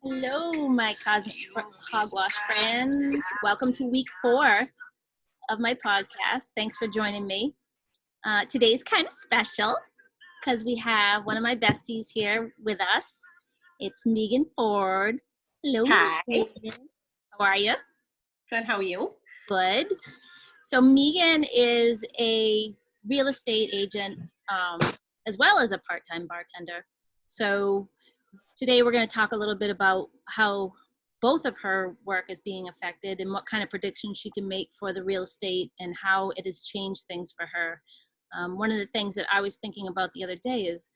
Hello, my cosmic hogwash friends. Welcome to week 4 of my podcast. Thanks for joining me. Today's kind of special because we have one of my besties here with us. It's Meeghan Ford. Hello. Hi. Meeghan. How are you? Good. How are you? Good. So Meeghan is a real estate agent as well as a part-time bartender. So today we're going to talk a little bit about how both of her work is being affected and what kind of predictions she can make for the real estate and how it has changed things for her. One of the things that I was thinking about the other day is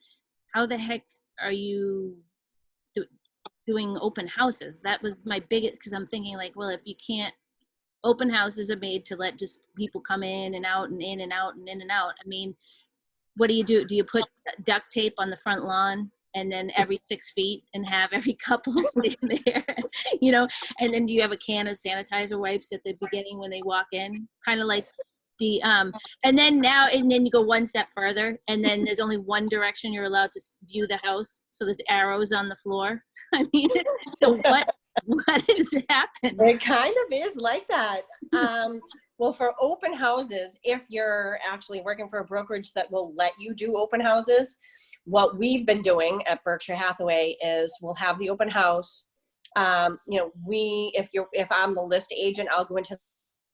how the heck are you doing open houses? That was my biggest, because I'm thinking like, well, if you can't, open houses are made to let just people come in and out and in and out and in and out. I mean, what do? Do you put duct tape on the front lawn and then every 6 feet and have every couple stand there, and then do you have a can of sanitizer wipes at the beginning when they walk in? Kind of like the, and then you go one step further and then there's only one direction you're allowed to view the house. So there's arrows on the floor. I mean, so what has happened? It kind of is like that. Well, for open houses, if you're actually working for a brokerage that will let you do open houses, what we've been doing at Berkshire Hathaway is we'll have the open house. If I'm the list agent, I'll go into,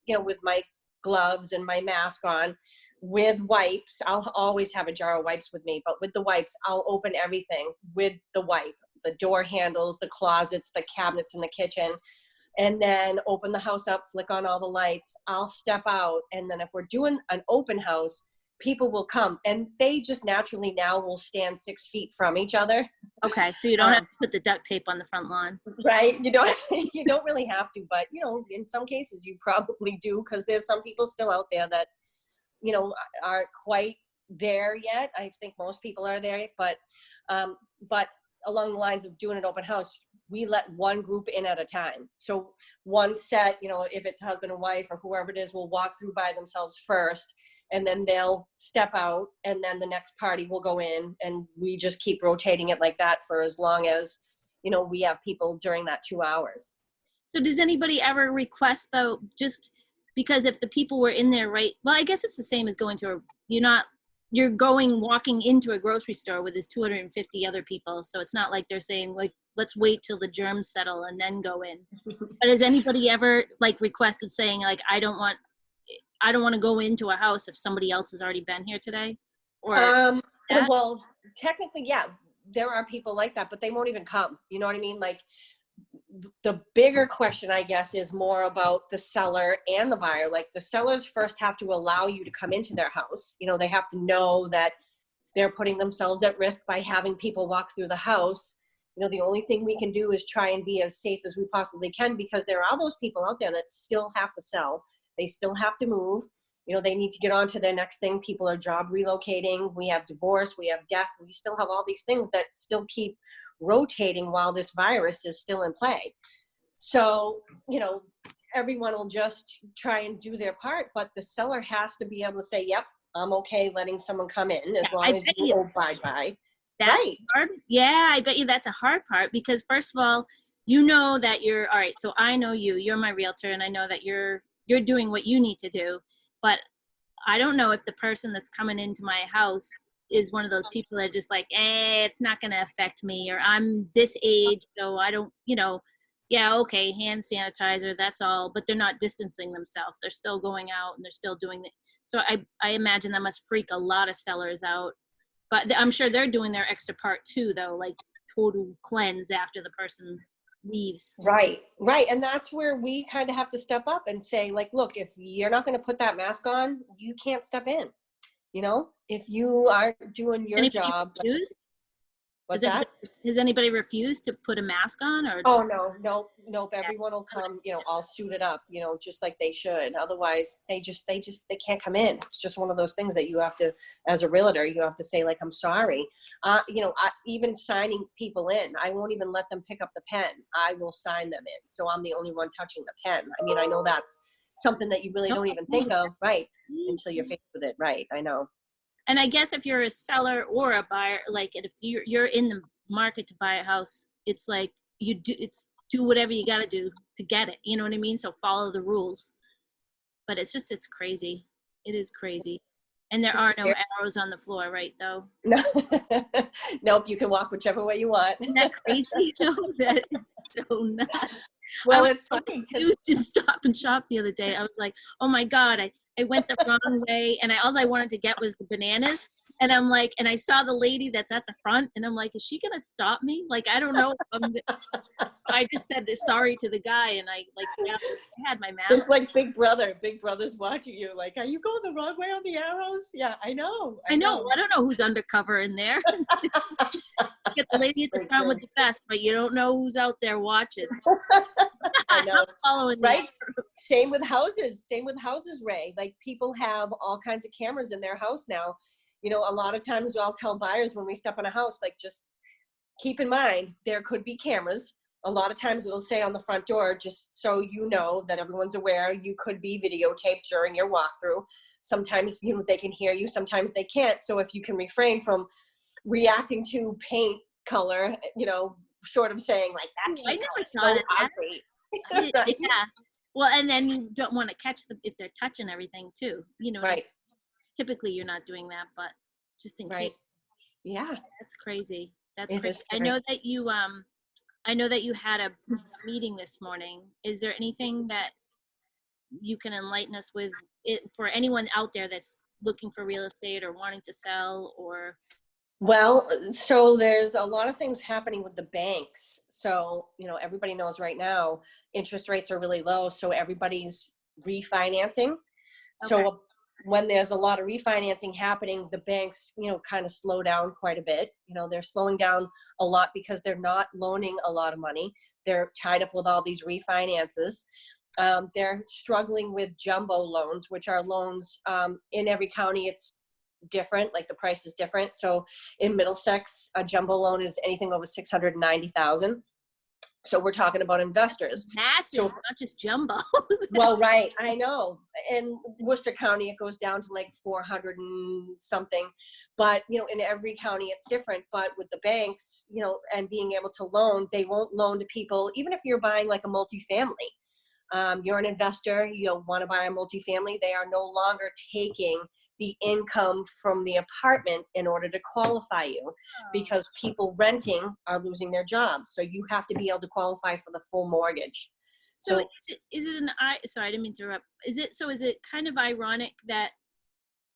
with my gloves and my mask on with wipes. I'll always have a jar of wipes with me, but with the wipes, I'll open everything with the wipe, the door handles, the closets, the cabinets in the kitchen, and then open the house up, flick on all the lights. I'll step out. And then if we're doing an open house, people will come and they just naturally now will stand 6 feet from each other. Okay. So you don't have to put the duct tape on the front lawn. Right. You don't really have to, but in some cases you probably do, because there's some people still out there that, aren't quite there yet. I think most people are there, but along the lines of doing an open house, we let one group in at a time. So one set, if it's husband and wife or whoever it is, will walk through by themselves first, and then they'll step out, and then the next party will go in, and we just keep rotating it like that for as long as, we have people during that 2 hours. So does anybody ever request, though, just because if the people were in there, right? Well, I guess it's the same as going to you're walking into a grocery store where there's 250 other people. So it's not like they're saying like, let's wait till the germs settle and then go in. But has anybody ever requested saying like, I don't want to go into a house if somebody else has already been here today? Or well, technically, yeah, there are people like that, but they won't even come. You know what I mean? Like, the bigger question, I guess, is more about the seller and the buyer. Like, the sellers first have to allow you to come into their house. They have to know that they're putting themselves at risk by having people walk through the house. The only thing we can do is try and be as safe as we possibly can, because there are those people out there that still have to sell. They still have to move. They need to get on to their next thing. People are job relocating. We have divorce. We have death. We still have all these things that still keep rotating while this virus is still in play. So, everyone will just try and do their part, but the seller has to be able to say, yep, I'm okay letting someone come in as long as you abide by. That's right. Hard. Yeah, I bet you that's a hard part, because first of all, that you're all right. So I know you're my realtor, and I know that you're doing what you need to do, but I don't know if the person that's coming into my house is one of those people that are just like, it's not going to affect me, or I'm this age, so I don't, yeah, okay, hand sanitizer, that's all, but they're not distancing themselves. They're still going out and they're still doing it. So I imagine that must freak a lot of sellers out, but I'm sure they're doing their extra part too, though, like total cleanse after the person leaves. Right. And that's where we kind of have to step up and say, like, look, if you're not going to put that mask on, you can't step in. If you aren't doing your job. What's that? Has anybody refused to put a mask on? Or oh, nope. Everyone will come, all suited up, just like they should. Otherwise, they can't come in. It's just one of those things that you have to, as a realtor, you have to say, like, I'm sorry. Even signing people in, I won't even let them pick up the pen. I will sign them in. So I'm the only one touching the pen. I mean, I know that's something that you really don't even think of, right, until you're faced with it. Right. I know. And I guess if you're a seller or a buyer, like if you're in market to buy a house, it's like do whatever you got to do to get it. You know what I mean? So follow the rules. But it's crazy. It is crazy. And there are It's no very, arrows on the floor, right, though? no, nope, you can walk whichever way you want. Isn't that crazy? No, that is so nuts. I Well, was it's so funny because confused in Stop and Shop the other day. I was like, oh my God, I went the wrong way. And all I wanted to get was the bananas. And I'm like, and I saw the lady that's at the front, and I'm like, is she going to stop me? Like, I don't know. I just said sorry to the guy, and I had my mask. it's like Big Brother. Big Brother's watching you. Like, are you going the wrong way on the arrows? Yeah, I know. I know. I don't know who's undercover in there. Get the lady at the front with the vest, but you don't know who's out there watching. I know. Following right? Same with houses. Same with houses, Ray. Like, people have all kinds of cameras in their house now. You know, a lot of times I'll tell buyers when we step in a house, like, just keep in mind, there could be cameras. A lot of times it'll say on the front door, just so you know that everyone's aware, you could be videotaped during your walkthrough. Sometimes, you know, they can hear you, sometimes they can't. So if you can refrain from reacting to paint color, you know, short of saying like, that paint color is so ugly. Right? Yeah. Well, and then you don't want to catch them if they're touching everything too. You know, right. Typically you're not doing that, but just in right. case. Yeah. That's crazy. That's it crazy. Is I know that you had a meeting this morning. Is there anything that you can enlighten us with it for anyone out there that's looking for real estate or wanting to sell or? Well, so there's a lot of things happening with the banks. So, you know, everybody knows right now interest rates are really low, so everybody's refinancing. Okay. So when there's a lot of refinancing happening, the banks, you know, kind of slow down quite a bit. You know, they're slowing down a lot because they're not loaning a lot of money. They're tied up with all these refinances. They're struggling with jumbo loans, which are loans in every county. It's different, like the price is different. So in Middlesex, a jumbo loan is anything over 690,000. So we're talking about investors. Massive, so, not just jumbo. Well, right, I know. In Worcester County, it goes down to like 400 and something. But, you know, in every county, it's different. But with the banks, you know, and being able to loan, they won't loan to people, even if you're buying like a multifamily. You're an investor, you want to buy a multifamily, they are no longer taking the income from the apartment in order to qualify you, because people renting are losing their jobs. So you have to be able to qualify for the full mortgage. So is it sorry, I didn't mean to interrupt. Is it kind of ironic that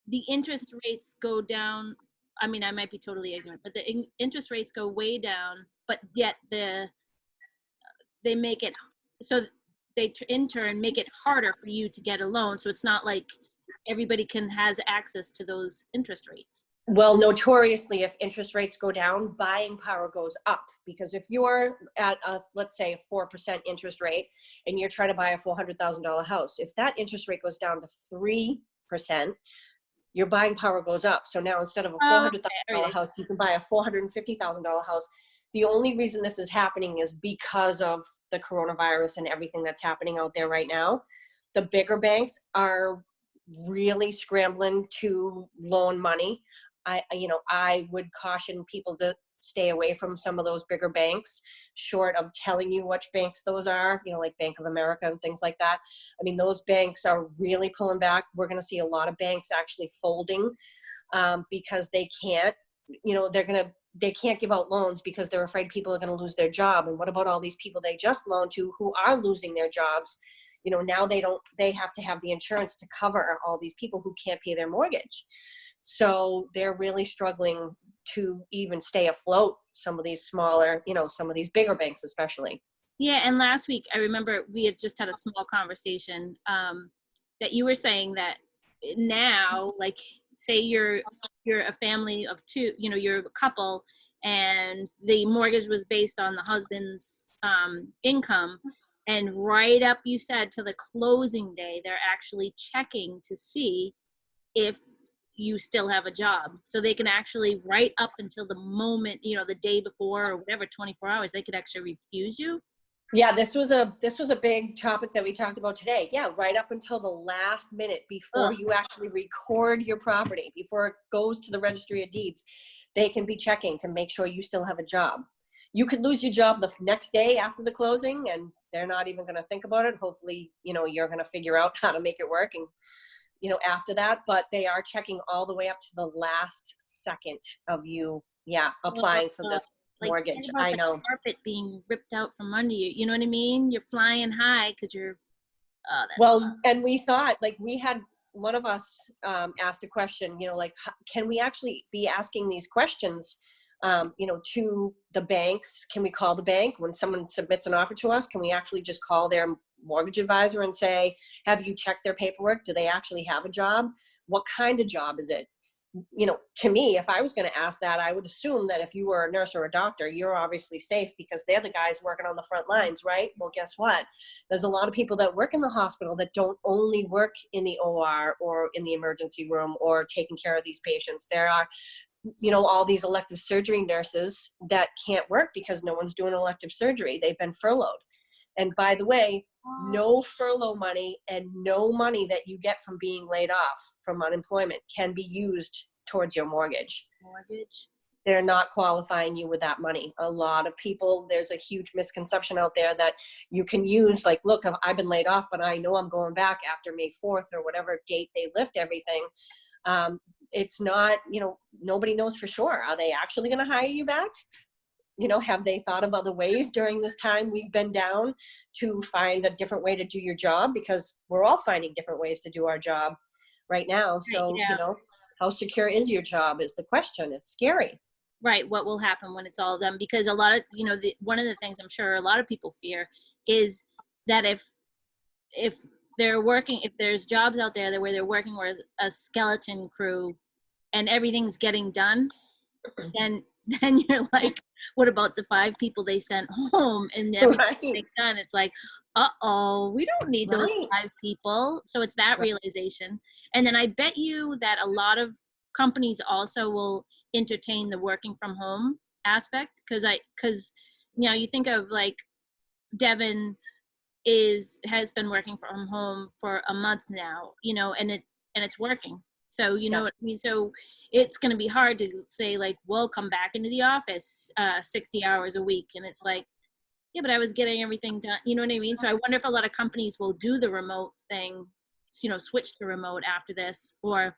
the interest rates go down? I mean, I might be totally ignorant, but the interest rates go way down, but yet they make it so they in turn make it harder for you to get a loan. So it's not like everybody has access to those interest rates. Well, notoriously, if interest rates go down, buying power goes up, because if you're at let's say a 4% interest rate and you're trying to buy a $400,000 house, if that interest rate goes down to 3%, your buying power goes up. So now instead of a $400,000 house, you can buy a $450,000 house. The only reason this is happening is because of the coronavirus and everything that's happening out there right now. The bigger banks are really scrambling to loan money. I would caution people to stay away from some of those bigger banks, short of telling you which banks those are, you know, like Bank of America and things like that. I mean, those banks are really pulling back. We're going to see a lot of banks actually folding because they can't, you know, they can't give out loans because they're afraid people are going to lose their job. And what about all these people they just loaned to who are losing their jobs? You know, now they have to have the insurance to cover all these people who can't pay their mortgage. So they're really struggling to even stay afloat, some of these smaller, you know, some of these bigger banks especially. Yeah, and last week I remember we had just had a small conversation that you were saying that now, like, say you're a family of two, you know, you're a couple, and the mortgage was based on the husband's income, and right up, you said, to the closing day, they're actually checking to see if you still have a job. So they can actually, right up until the moment, you know, the day before or whatever, 24 hours, they could actually refuse you. Yeah, this was a big topic that we talked about today. Yeah, right up until the last minute before you actually record your property, before it goes to the registry of deeds, they can be checking to make sure you still have a job. You could lose your job the next day after the closing, and they're not even going to think about it. Hopefully, you're going to figure out how to make it work and, after that, but they are checking all the way up to the last second of you, applying for this like, mortgage. I know. The carpet being ripped out from under you. You know what I mean? You're flying high because you're, and we thought, like, we had one of us asked a question, like, can we actually be asking these questions, to the banks? Can we call the bank when someone submits an offer to us? Can we actually just call their mortgage advisor and say, have you checked their paperwork? Do they actually have a job? What kind of job is it? To me, if I was going to ask that, I would assume that if you were a nurse or a doctor, you're obviously safe because they're the guys working on the front lines, right? Well, guess what? There's a lot of people that work in the hospital that don't only work in the OR or in the emergency room or taking care of these patients. There are, all these elective surgery nurses that can't work because no one's doing elective surgery. They've been furloughed. And by the way, no furlough money and no money that you get from being laid off from unemployment can be used towards your mortgage. They're not qualifying you with that money. A lot of people, there's a huge misconception out there that you can use, like, look, I've been laid off, but I know I'm going back after May 4th or whatever date they lift everything. It's not, nobody knows for sure. Are they actually going to hire you back? Have they thought of other ways during this time we've been down to find a different way to do your job? Because we're all finding different ways to do our job right now. So, how secure is your job is the question. It's scary. Right. What will happen when it's all done? Because a lot of, one of the things I'm sure a lot of people fear is that if they're working, if there's jobs out there where they're working with a skeleton crew and everything's getting done, then you're like, what about the 5 people they sent home and everything's done? It's like, we don't need those 5 people. So it's that realization. And then I bet you that a lot of companies also will entertain the working from home aspect. Cause you think of like Devin has been working from home for a month now, and it's working. So, what I mean? So it's going to be hard to say like, well, come back into the office 60 hours a week. And it's like, yeah, but I was getting everything done. You know what I mean? So I wonder if a lot of companies will do the remote thing, switch to remote after this, or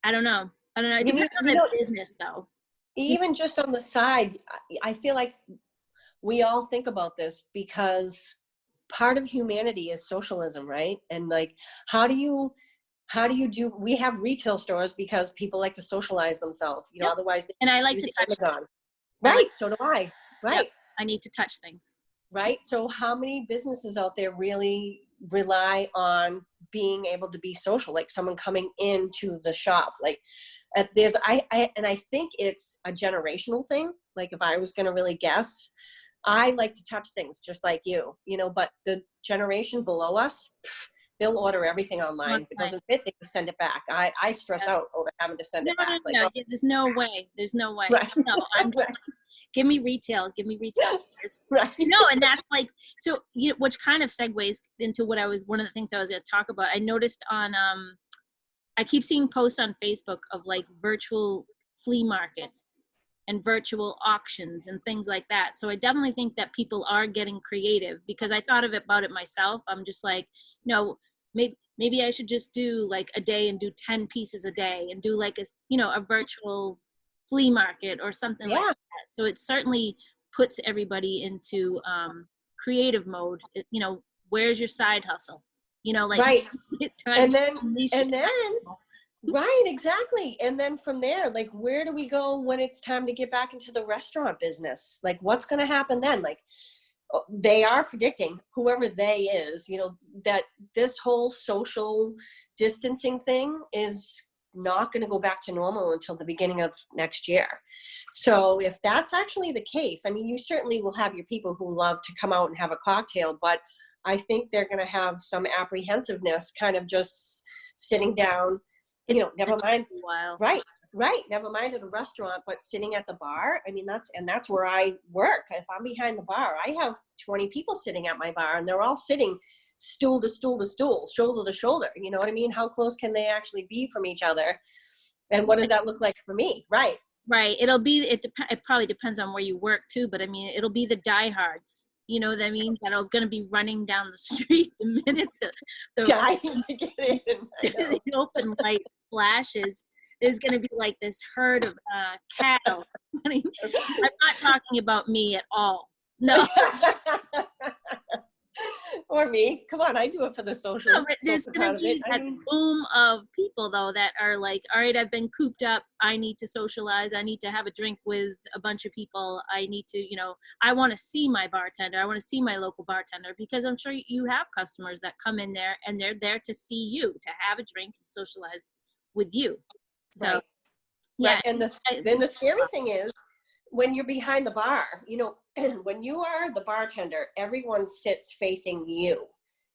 I don't know. It depends on the business though. Even just on the side, I feel like we all think about this because part of humanity is socialism, right? And like, how do you do, we have retail stores because people like to socialize themselves, otherwise. And I like to touch Amazon. Right. So do I. Right. Yep. I need to touch things. Right. So how many businesses out there really rely on being able to be social, like someone coming into the shop? Like I think it's a generational thing. Like if I was going to really guess, I like to touch things just like you, but the generation below us, they'll order everything online. If it doesn't fit, they just send it back. I stress out over having to send it back. No, there's no way. Right. No, I'm just, give me retail. Right. No, and that's like, so, which kind of segues into one of the things I was going to talk about. I noticed on, I keep seeing posts on Facebook of like virtual flea markets and virtual auctions and things like that. So I definitely think that people are getting creative because I thought about it myself. I'm just like, maybe I should just do like a day and do 10 pieces a day and do like a virtual flea market or something like that. So it certainly puts everybody into creative mode. Where's your side hustle? Right. and then right, exactly. And then from there, like, where do we go when it's time to get back into the restaurant business? Like, what's going to happen then? Like, they are predicting, whoever they is, that this whole social distancing thing is not going to go back to normal until the beginning of next year. So if that's actually the case, I mean, you certainly will have your people who love to come out and have a cocktail, but I think they're going to have some apprehensiveness, kind of just sitting down, never mind. Right. Never mind at a restaurant, but sitting at the bar. I mean, that's where I work. If I'm behind the bar, I have 20 people sitting at my bar and they're all sitting stool to stool to stool, shoulder to shoulder. You know what I mean? How close can they actually be from each other? And what does that look like for me? Right. Right. It probably depends on where you work too, but I mean, it'll be the diehards. You know what I mean? That are going to be running down the street the minute the Dying to get in. I know. the open light flashes. There's going to be like this herd of cattle running. I'm not talking about me at all. No. Or me. Come on, I do it for the social. No, but there's going to be that boom of people, though, that are like, all right, I've been cooped up. I need to socialize. I need to have a drink with a bunch of people. I need to, I want to see my bartender. I want to see my local bartender, because I'm sure you have customers that come in there and they're there to see you, to have a drink and socialize with you. So, right. yeah. Right. And then the scary thing is when you're behind the bar, when you are the bartender, everyone sits facing you.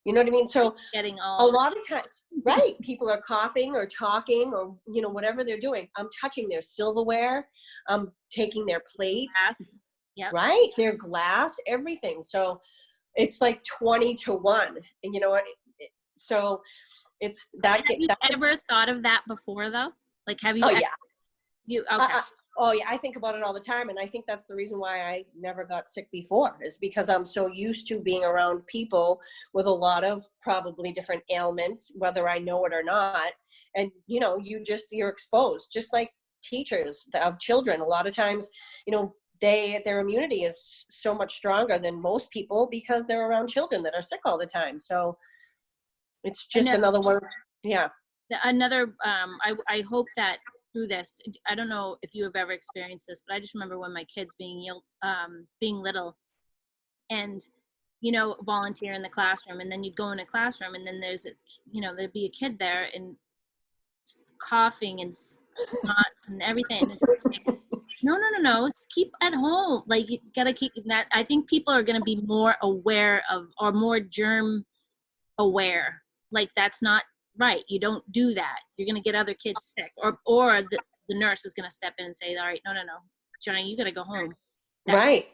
You know what I mean? So a lot of times, right, people are coughing or talking or, whatever they're doing. I'm touching their silverware. I'm taking their plates, yep. Right? Their glass, everything. So it's like 20 to 1. And you know what? So it's that. Have you ever thought of that before, though? Like, have you? Oh, yeah. Okay. Oh yeah, I think about it all the time, and I think that's the reason why I never got sick before, is because I'm so used to being around people with a lot of probably different ailments, whether I know it or not. And you're exposed, just like teachers of children. A lot of times, their immunity is so much stronger than most people because they're around children that are sick all the time. So it's just another one. Yeah. Another. I hope that through this, I don't know if you have ever experienced this, but I just remember when my kids being little, and volunteer in the classroom, and then you'd go in a classroom, and then there'd be a kid there and coughing and snots and everything. No, keep at home. Like, you gotta keep that. I think people are gonna be more aware of, or more germ aware. Like, that's not right. You don't do that. You're going to get other kids sick, or the nurse is going to step in and say, all right, no, Johnny, you got to go home. Right.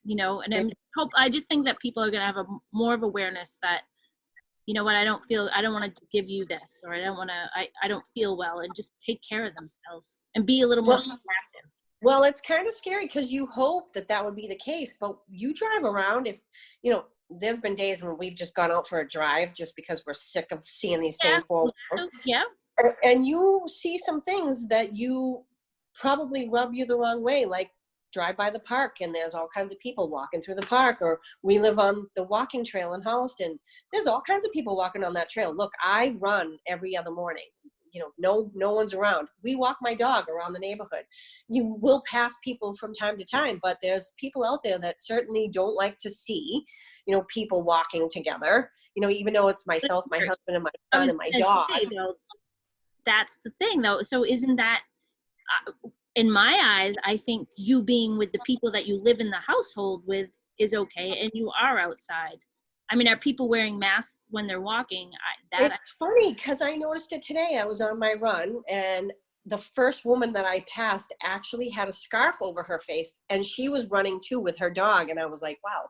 And I just think that people are going to have more of awareness that, what, I don't want to give you this, or I don't feel well, and just take care of themselves and be a little more active. Well, it's kind of scary because you hope that would be the case, but you drive around, if, there's been days when we've just gone out for a drive just because we're sick of seeing these same four wheels. Yeah. And you see some things that you probably rub you the wrong way, like drive by the park and there's all kinds of people walking through the park, or we live on the walking trail in Holliston. There's all kinds of people walking on that trail. Look, I run every other morning. No one's around. We walk my dog around the neighborhood. You will pass people from time to time, but there's people out there that certainly don't like to see, people walking together, even though it's myself, my husband, and my son, and my dog. That's the thing, though. So isn't that, in my eyes, I think you being with the people that you live in the household with is okay, and you are outside. I mean, are people wearing masks when they're walking? It's funny because I noticed it today. I was on my run, and the first woman that I passed actually had a scarf over her face, and she was running too with her dog. And I was like, wow,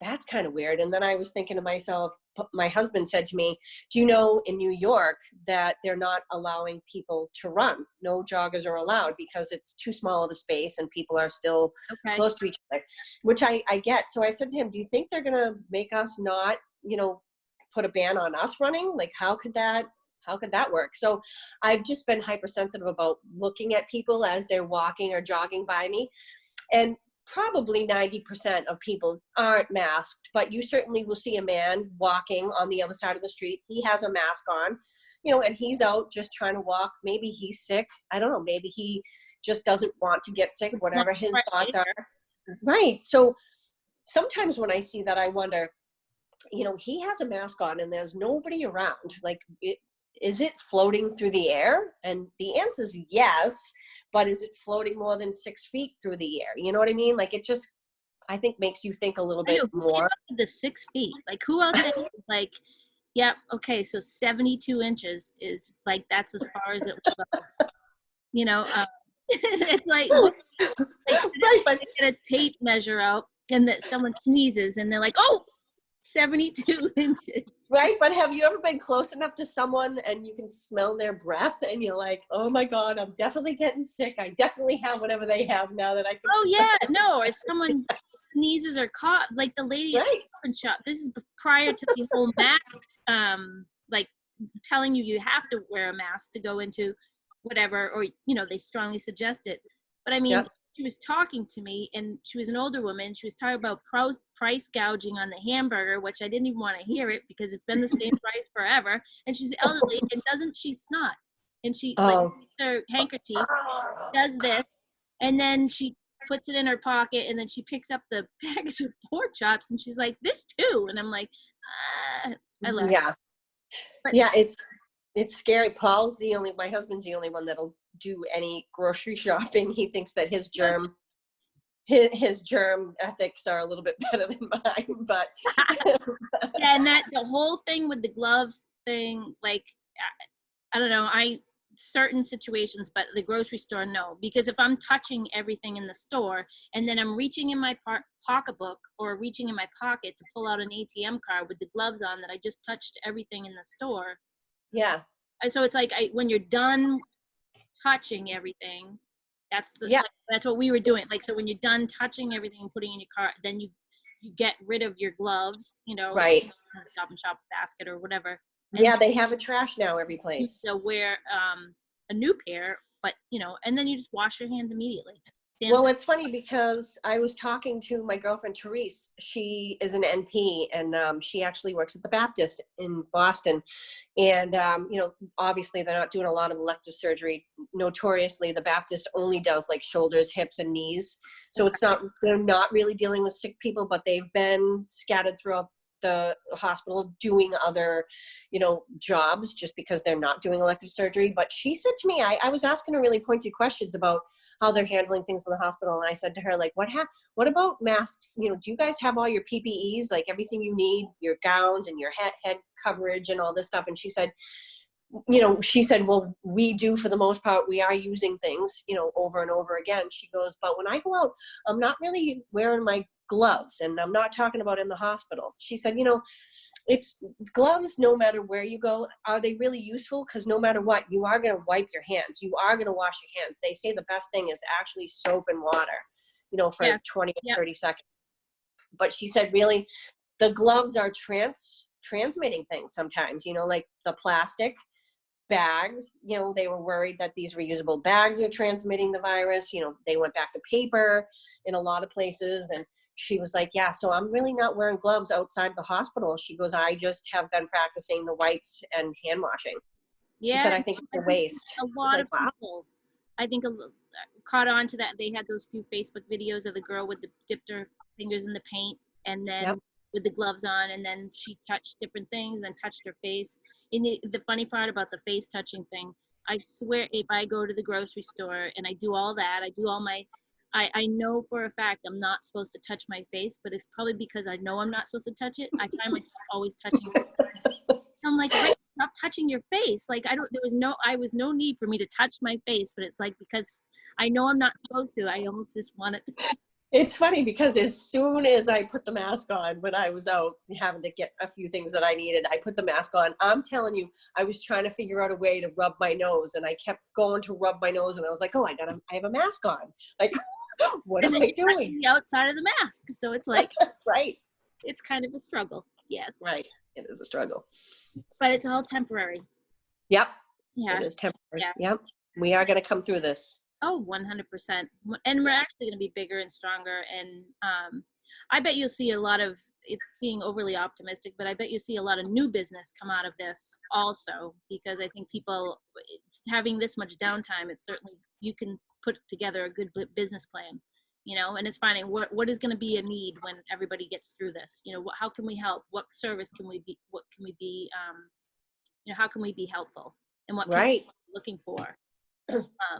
that's kind of weird. And then I was thinking to myself, my husband said to me, do you know in New York that they're not allowing people to run? No joggers are allowed because it's too small of a space and people are still close to each other, which I get. So I said to him, do you think they're going to make us not, put a ban on us running? Like, how could that work? So I've just been hypersensitive about looking at people as they're walking or jogging by me. And probably 90% of people aren't masked, but you certainly will see a man walking on the other side of the street. He has a mask on, and he's out just trying to walk. Maybe he's sick. I don't know. Maybe he just doesn't want to get sick, whatever his thoughts are. Right. So sometimes when I see that, I wonder, he has a mask on and there's nobody around. Like, is it floating through the air? And the answer is yes, but is it floating more than 6 feet through the air? You know what I mean? Like, it just, I think, makes you think a little bit more. The 6 feet, like, who else is like, yeah, okay, so 72 inches is like, that's as far as it will go. It's like right, but get a tape measure out, and that someone sneezes and they're like, oh, 72 inches. Right, but have you ever been close enough to someone and you can smell their breath and you're like, oh my God, I'm definitely getting sick. I definitely have whatever they have now that I can Oh smell. yeah, no, or someone sneezes or cough, like the lady at the Right. Stop and Shop. This is prior to the whole mask, like telling you have to wear a mask to go into whatever, or they strongly suggest it. But I mean, Yep. she was talking to me, and she was an older woman. She was talking about price gouging on the hamburger, which I didn't even want to hear it because it's been the same price forever. And she's elderly, and doesn't she snot? And she like Oh. her handkerchief, does this, and then she puts it in her pocket, and then she picks up the package of pork chops, and she's like, "This too," and I'm like, I laugh. Yeah. But Yeah, it's scary. My husband's the only one that'll do any grocery shopping. He thinks that his germ ethics are a little bit better than mine, but yeah, and that the whole thing with the gloves thing, like, I don't know, certain situations, but the grocery store, no, because if I'm touching everything in the store and then I'm reaching in my pocketbook or reaching in my pocket to pull out an ATM card with the gloves on that I just touched everything in the store. yeah. So it's like when you're done touching everything, Yeah. that's what we were doing. Like, so when you're done touching everything and putting in your cart, then you get rid of your gloves, Right. in the Stop and Shop basket or whatever. And Yeah, they have a trash now every you place. wear a new pair, but and then you just wash your hands immediately. Well, it's funny because I was talking to my girlfriend Therese. She is an NP, and she actually works at the Baptist in Boston. And obviously they're not doing a lot of elective surgery. Notoriously, the Baptist only does like shoulders, hips, and knees. So they're not really dealing with sick people, but they've been scattered throughout the hospital doing other jobs just because they're not doing elective surgery. But she said to me, I was asking her really pointy questions about how they're handling things in the hospital, and I said to her, like, what about masks? Do you guys have all your PPEs, like everything you need, your gowns and your head coverage and all this stuff? And she said, well, we do for the most part. We are using things, over and over again. She goes, but when I go out, I'm not really wearing my gloves, and I'm not talking about in the hospital. She said, it's gloves no matter where you go. Are they really useful? Because no matter what, you are going to wipe your hands. You are going to wash your hands. They say the best thing is actually soap and water, for 20 or 30 seconds. But she said, really, the gloves are transmitting things sometimes, like the plastic bags, they were worried that these reusable bags are transmitting the virus. They went back to paper in a lot of places. And she was like, yeah, so I'm really not wearing gloves outside the hospital. She goes, I just have been practicing the wipes and hand washing. She said, I think it's a waste. A lot of people, I think, caught on to that. They had those few Facebook videos of the girl with dipped her fingers in the paint and then with the gloves on, and then she touched different things and touched her face. And the funny part about the face touching thing, I swear, if I go to the grocery store and I do all that, I do all my, I know for a fact I'm not supposed to touch my face, but it's probably because I know I'm not supposed to touch it. I find myself always touching it. I'm like, Rick, stop touching your face. Like, I was no need for me to touch my face, but it's like, because I know I'm not supposed to, I almost just want it to. It's funny because as soon as I put the mask on, when I was out having to get a few things that I needed, I put the mask on. I'm telling you, I was trying to figure out a way to rub my nose, and I kept going to rub my nose, and I was like, oh, I have a mask on. Like, what am I doing? The outside of the mask. So it's like, right. It's kind of a struggle. Yes. Right. It is a struggle. But it's all temporary. Yep. Yeah. It is temporary. Yeah. Yep. We are going to come through this. Oh, 100%. And we're actually going to be bigger and stronger. And I bet you'll see a lot of, it's being overly optimistic, but I bet you'll see a lot of new business come out of this also, because I think people, having this much downtime, it's certainly, you can put together a good business plan, and it's finding what is going to be a need when everybody gets through this. How can we help? What service can we be, how can we be helpful? And what people are looking for?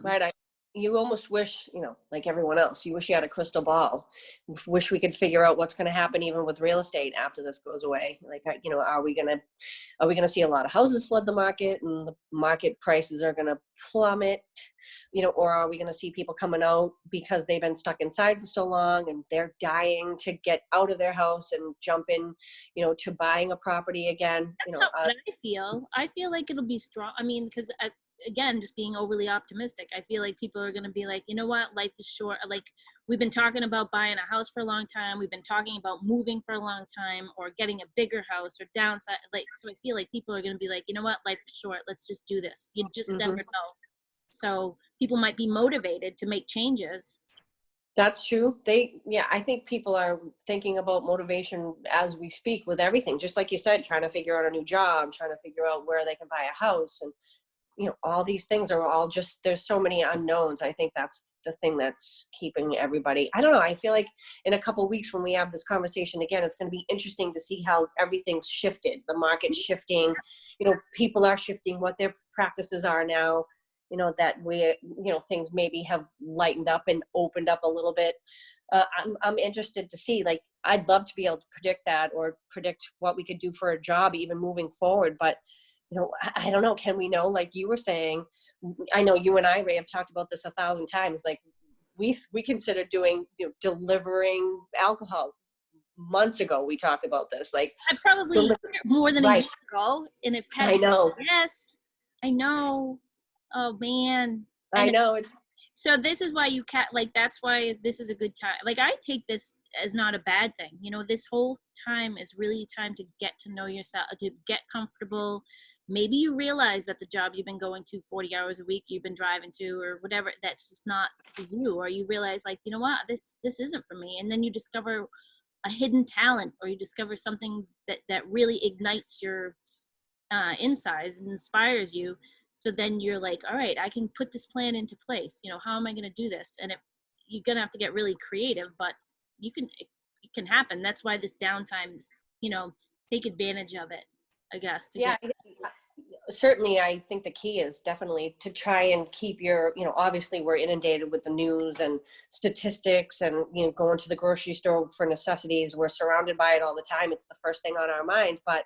Right. you almost wish, you know, like everyone else, you wish you had a crystal ball. Wish we could figure out what's going to happen even with real estate after this goes away. Like, you know, are we going to see a lot of houses flood the market and the market prices are going to plummet, you know, or are we going to see people coming out because they've been stuck inside for so long and they're dying to get out of their house and jump in, you know, to buying a property again? That's You know, not what I feel. I feel like it'll be strong. I mean, because again, just being overly optimistic, I feel like people are going to be like, you know what, life is short. Like, we've been talking about buying a house for a long time. We've been talking about moving for a long time, or getting a bigger house, or downside. Like, so I feel like people are going to be like, you know what, life is short. Let's just do this. You just never know. So people might be motivated to make changes. That's true. Yeah, I think people are thinking about motivation as we speak with everything. Just like you said, trying to figure out a new job, trying to figure out where they can buy a house. And, you know, all these things are all just, there's so many unknowns. I think that's the thing that's keeping everybody, I don't know. I feel like in a couple of weeks when we have this conversation again, it's going to be interesting to see how everything's shifted. The market's shifting, you know, people are shifting what their practices are now. You know, that we, you know, things maybe have lightened up and opened up a little bit. I'm interested to see, like, I'd love to be able to predict that, or predict what we could do for a job even moving forward. But, you know, I don't know. Can we know, like you were saying, I know you and I, Ray, have talked about this 1,000 times. Like, we considered doing, you know, delivering alcohol. Months ago, we talked about this. Like, I probably more than a year ago. And if I know. Yes, I know. Oh man. I know. It's so this is why you can't, like, that's why this is a good time. Like, I take this as not a bad thing. You know, this whole time is really time to get to know yourself, to get comfortable. Maybe you realize that the job you've been going to 40 hours a week, you've been driving to, or whatever, that's just not for you. Or you realize, like, you know what, this isn't for me. And then you discover a hidden talent, or you discover something that really ignites your insides and inspires you. So then you're like, all right, I can put this plan into place. You know, how am I going to do this? And you're going to have to get really creative, but it can happen. That's why this downtime is, you know, take advantage of it, I guess. Yeah, certainly. I think the key is definitely to try and keep your, you know, obviously we're inundated with the news and statistics and, you know, going to the grocery store for necessities. We're surrounded by it all the time. It's the first thing on our mind. But,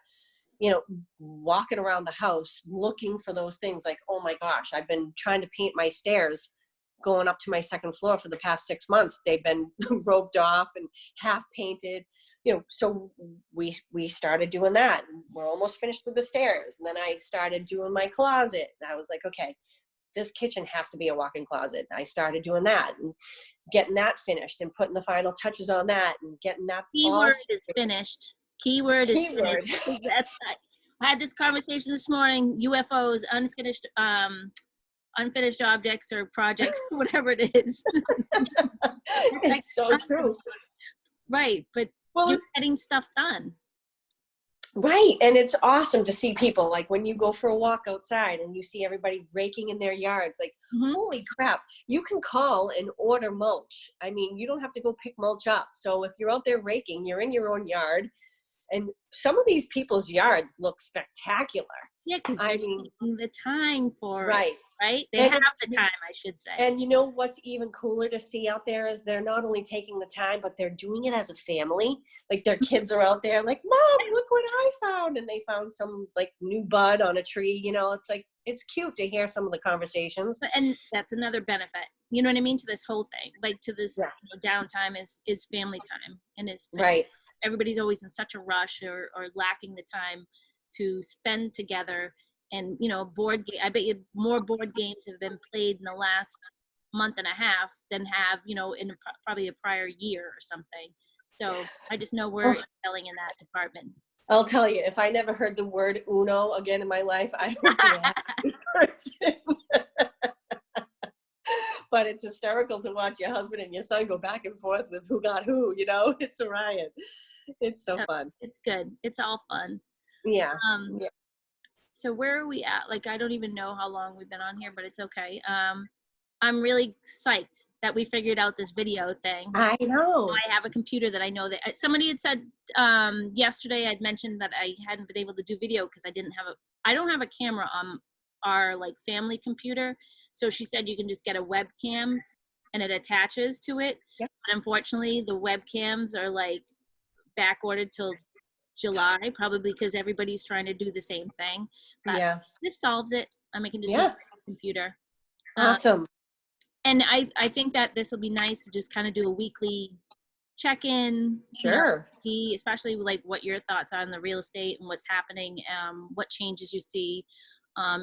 you know, walking around the house looking for those things, like, oh my gosh, I've been trying to paint my stairs going up to my second floor for the past 6 months. They've been roped off and half painted, you know. So we started doing that. We're almost finished with the stairs. And then I started doing my closet. And I was like, okay, this kitchen has to be a walk-in closet. And I started doing that and getting that finished and putting the final touches on that and getting that. Keyword is finished. Keyword is finished. I had this conversation this morning. UFOs, unfinished objects or projects, whatever it is. It's so true. Right, but you're getting stuff done. Right, and it's awesome to see people, like, when you go for a walk outside and you see everybody raking in their yards, like, holy crap, you can call and order mulch. I mean, you don't have to go pick mulch up. So if you're out there raking, you're in your own yard. And some of these people's yards look spectacular. Yeah, because they're taking the time for right. it, right? They have the time, I should say. And you know what's even cooler to see out there is they're not only taking the time, but they're doing it as a family. Like, their kids are out there like, Mom, look what I found. And they found some, like, new bud on a tree. You know, it's like, it's cute to hear some of the conversations. And that's another benefit, you know what I mean, to this whole thing, like, to this downtime is family time. And right. Everybody's always in such a rush or lacking the time to spend together. And, you know, I bet you more board games have been played in the last month and a half than have, you know, in probably a prior year or something. So I just know we're excelling in that department. I'll tell you, if I never heard the word Uno again in my life, I would be a happy person. But it's hysterical to watch your husband and your son go back and forth with who got who, you know. It's a riot. It's so fun. It's good. It's all fun. Yeah. So where are we at? Like, I don't even know how long we've been on here, but it's okay. I'm really psyched that we figured out this video thing. I know. I have a computer that I know that somebody had said yesterday. I'd mentioned that I hadn't been able to do video because I don't have a camera on our, like, family computer. So she said you can just get a webcam and it attaches to it. Yep. But unfortunately, the webcams are like back ordered till July, probably because everybody's trying to do the same thing. But Yeah. this solves it. I can just use Yeah. my computer. Awesome. And I think that this will be nice to just kind of do a weekly check-in, you know, Sure. see, especially like what your thoughts are on the real estate and what's happening, what changes you see,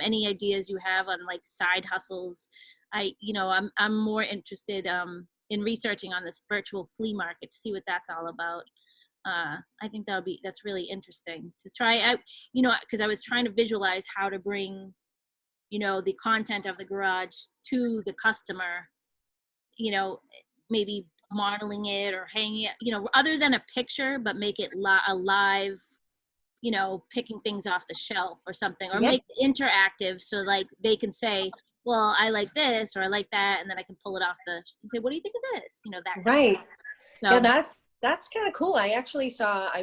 any ideas you have on like side hustles. I'm more interested in researching on this virtual flea market to see what that's all about. I think that's really interesting to try out, because I was trying to visualize how to bring, the content of the garage to the customer, maybe modeling it or hanging it, other than a picture, but make it a live, picking things off the shelf or something, or Yep. make it interactive so like they can say, well, I like this or I like that, and then I can pull it off and say, what do you think of this? That Right. So Yeah, that's kind of cool. I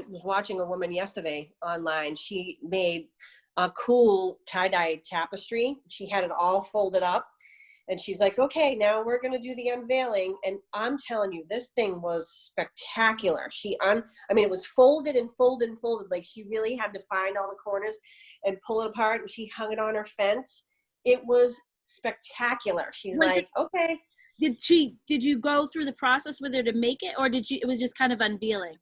was watching a woman yesterday online. She made a cool tie-dye tapestry. She had it all folded up. And she's like, okay, now we're going to do the unveiling. And I'm telling you, this thing was spectacular. It was folded and folded and folded. Like she really had to find all the corners and pull it apart. And she hung it on her fence. It was spectacular. She's like, okay. Did you go through the process with her to make it, or it was just kind of unveiling?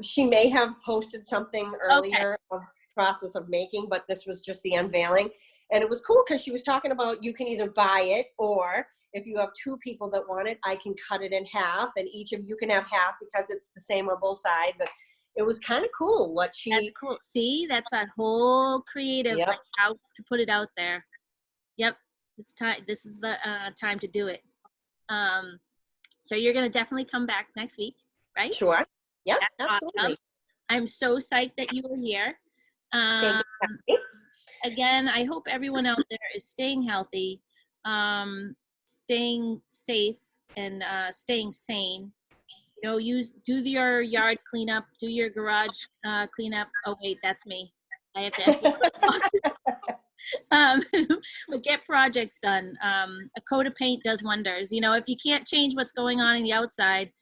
She may have posted something earlier Okay. of process of making, but this was just the unveiling. And it was cool because she was talking about you can either buy it, or if you have two people that want it, I can cut it in half and each of you can have half because it's the same on both sides. And it was kind of cool what she. That's cool. See, that's that whole creative, Yep. like how to put it out there. Yep. It's time. This is the time to do it. So you're going to definitely come back next week, right? Sure. Yep. That's Absolutely. awesome. I'm so psyched that you were here. Thank you. Again, I hope everyone out there is staying healthy, staying safe, and staying sane. Do your yard cleanup, do your garage cleanup. Oh wait, that's me. I have to. But get projects done. A coat of paint does wonders. If you can't change what's going on in the outside,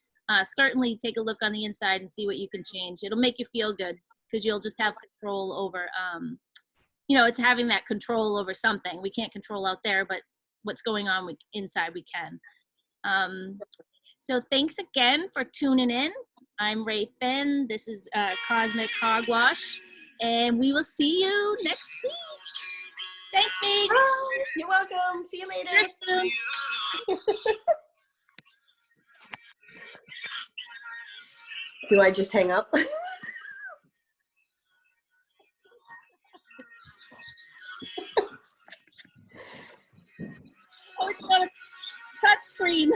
certainly take a look on the inside and see what you can change. It'll make you feel good because you'll just have control over. It's having that control over something. We can't control out there, but what's going on inside we can. So thanks again for tuning in. I'm Ray Finn. This is Cosmic Hogwash, and we will see you next week. Thanks, Meeks. Bye. You're welcome. See you later. Do I just hang up? Oh, it's not a touch screen.